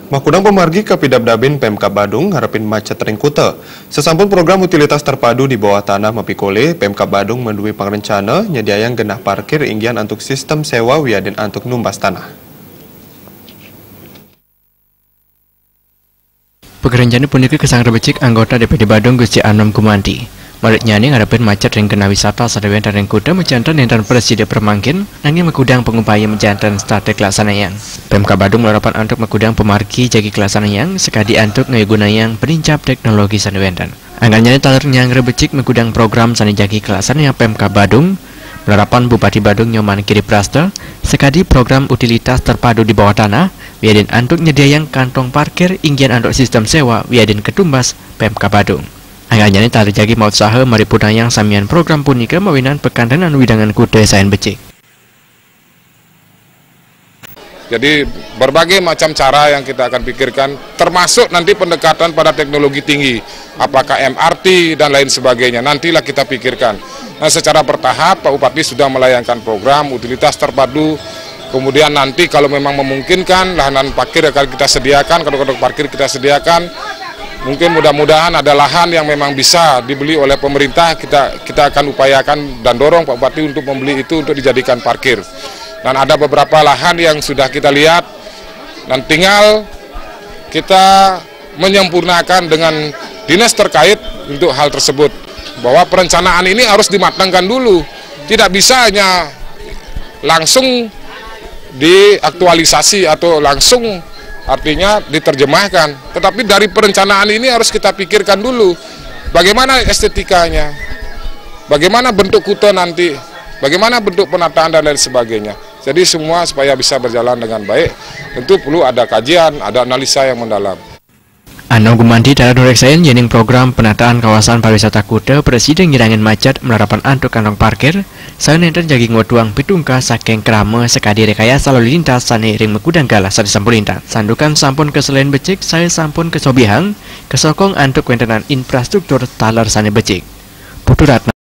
Makudang pemargi ke Pidabdabin Pemkab Badung harapin macet ring kute. Sesampun program utilitas terpadu di bawah tanah Mapikole, Pemkab Badung mendui pangrencana nyediayang genah parkir inggian antuk sistem sewa wiadin antuk numbas tanah. Pekerjaan puniki kesang rebecik anggota DPD Badung Gusti Anom Gumanti. Menurut nyani ngarepin macet ring kena wisata sadewen dan ring kuda menjantan dan presiden permangkin nanging mekudang pengupaya menjantan strategi laksanayang. Pemkab Badung melarapan antuk mekudang pemargi jagi laksanayang sekadi antuk ngaygunayang penincap teknologi sadewen dan. Anggalnya taler nyang rebecik mekudang program sani jagi laksanayang Pemkab Badung melarapan Bupati Badung Nyoman Kiri Prasta sekadi program utilitas terpadu di bawah tanah wiadin antuk nyediayang kantong parkir inggian antuk sistem sewa wiadin ketumbas Pemkab Badung. Anggalnya ini tak terjadi mau usaha maripunayang samian program punika mawinan pekandanan widangan kuda sayan becik. Jadi berbagai macam cara yang kita akan pikirkan, termasuk nanti pendekatan pada teknologi tinggi, apakah MRT dan lain sebagainya, nantilah kita pikirkan. Nah, secara bertahap Pak Bupati sudah melayangkan program utilitas terpadu, kemudian nanti kalau memang memungkinkan lahan parkir akan kita sediakan, kedok-kedok parkir kita sediakan. Mungkin mudah-mudahan ada lahan yang memang bisa dibeli oleh pemerintah, kita akan upayakan dan dorong Pak Bupati untuk membeli itu untuk dijadikan parkir. Dan ada beberapa lahan yang sudah kita lihat dan tinggal kita menyempurnakan dengan dinas terkait untuk hal tersebut. Bahwa perencanaan ini harus dimatangkan dulu, tidak bisa hanya langsung diaktualisasi atau langsung artinya diterjemahkan, tetapi dari perencanaan ini harus kita pikirkan dulu bagaimana estetikanya, bagaimana bentuk kute nanti, bagaimana bentuk penataan dan lain sebagainya. Jadi semua supaya bisa berjalan dengan baik, tentu perlu ada kajian, ada analisa yang mendalam. Anom Gumanti dalam direksain jening program penataan kawasan pariwisata kuda Presiden ngirangin macet melarapan antuk kantong parkir saya nenten jagi ngotuang pitungka saking krama sekadi rekayasa lalu lintas sani ring mekudang galah sadi sampun lintas sandukan sampun ke selain becik saya sampun ke sobihang kesokong antuk wentenan infrastruktur taler sani becik Putu Ratna